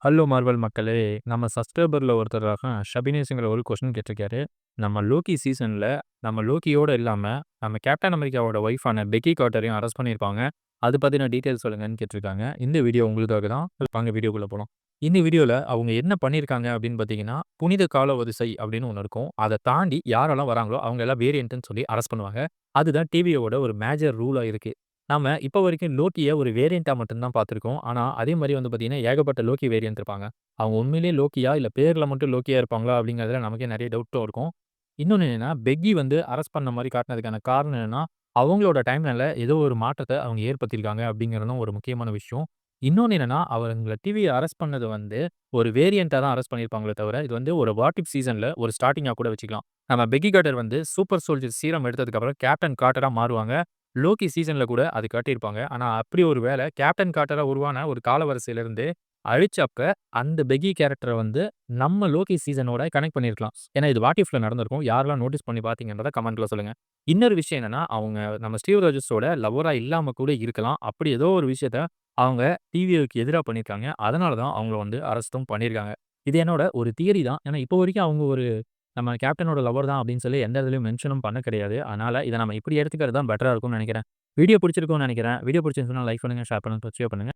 Hello Marvel மக்களே! நம்ம சப்ஸ்கிரைபர்ல ஒருத்தராக ஷபினேஷ்ங்கிற ஒரு கொஸ்டின் கேட்டிருக்காரு. நம்ம லோக்கி சீசன்ல நம்ம லோக்கியோட இல்லாம, நம்ம கேப்டன் அமெரிக்காவோட ஒய்ஃபான பெக்கி கார்ட்டரையும் அரெஸ்ட் பண்ணியிருப்பாங்க. அது பத்தின டீட்டெயில்ஸ் சொல்லுங்கன்னு கேட்டிருக்காங்க. இந்த வீடியோ உங்களுக்காக தான். வாங்க வீடியோக்குள்ள போலாம். இந்த வீடியோல அவங்க என்ன பண்ணியிருக்காங்க அப்படின்னு பார்த்தீங்கன்னா, புனித கால வரிசை அப்படின்னு ஒண்ணு இருக்கும். அத தாண்டி யாரெல்லாம் வராங்களோ அவங்க எல்லாம் வேரியன்ட்ன்னு சொல்லி அரெஸ்ட் பண்ணுவாங்க. அதுதான் டிவியோட ஒரு மேஜர் ரூலா இருக்கு. நாம இப்ப வரைக்கும் லோக்கிய ஒரு வேரியன்ட்டா மட்டும் தான் பார்த்துருக்கோம். ஆனா, அதே மாரி வந்து பார்த்தீங்கன்னா, ஏகப்பட்ட லோக்கி வேரியன்ட் இருப்பாங்க. அவங்க உண்மையிலேயே லோக்கியா? இல்ல பேர்ல மட்டும் லோக்கியா இருப்பாங்களா? அப்படிங்கிறதுல நமக்கே நெறைய டவுட்டும் இருக்கும். இன்னொன்னு என்னன்னா, பெக்கி வந்து அரெஸ்ட் பண்ண மாரி காட்டுனதுக்கான காரணம் என்னன்னா, அவங்களோட டைம்லைன்ல ஏதோ ஒரு மாற்றத்த அவங்க ஏற்படுத்தியிருக்காங்க அப்படிங்கிறதும் ஒரு முக்கியமான விஷயம். இன்னொன்னு என்னன்னா, அவங்கள டிவிய அரெஸ்ட் பண்ணது வந்து ஒரு வேரியன்ட்டா தான் அரெஸ்ட் பண்ணியிருப்பாங்களே தவிர, இது வந்து ஒரு வாட் இஃப் சீசன்ல ஒரு ஸ்டார்ட்டிங்கா கூட வச்சுக்கலாம். நம்ம பெக்கி கார்ட்டர் வந்து சூப்பர் சோல்ஜர் சீரம் எடுத்ததுக்கப்புறம் கேப்டன் கார்ட்டரா மாறுவாங்க. லோக்கி சீசன்ல கூட அது காட்டியிருப்பாங்க. ஆனா, அப்படி ஒரு வேள கேப்டன் கார்ட்டரா உருவான ஒரு காலவரிசையிலிருந்து அழிச்சப்ப, அந்த பெக்கி கேரக்டர வந்து நம்ம லோக்கி சீசனோட கனெக்ட் பண்ணியிருக்கலாம். ஏன்னா, இது வாட் இஃப்ல நடந்திருக்கும். யாரெல்லாம் நோட்டீஸ் பண்ணி பார்த்தீங்கன்றத கமெண்ட்ல சொல்லுங்க. இன்னொரு விஷயம் என்னன்னா, அவங்க நம்ம ஸ்டீவ் ராஜர்ஸோட லவ்வரா இல்லாம கூட இருக்கலாம். அப்படி ஏதோ ஒரு விஷயத்த அவங்க டிவிக்கு எதிரா பண்ணியிருக்காங்க. அதனால தான் அவங்கள வந்து அரெஸ்ட்டும் பண்ணியிருக்காங்க. இது என்னோட ஒரு தியரி தான். ஏன்னா, இப்போ வரைக்கும் அவங்க ஒரு நம்ம கேப்டனோட லவர் தான் அப்படின்னு சொல்லி எந்த இதுலயும் மென்ஷனும் பண்ண கிடையாது. அதனால இத நம்ம இப்படி எடுத்துக்கிறது தான் பெட்டரா இருக்கும்னு நெனைக்கிறேன். வீடியோ பிடிச்சிருக்கும்னு நெனைக்கிறேன். வீடியோ பிடிச்சிருந்துச்சுன்னா லைக் பண்ணுங்க, ஷேர் பண்ணுங்க, சப்ஸ்கிரைப் பண்ணுங்க.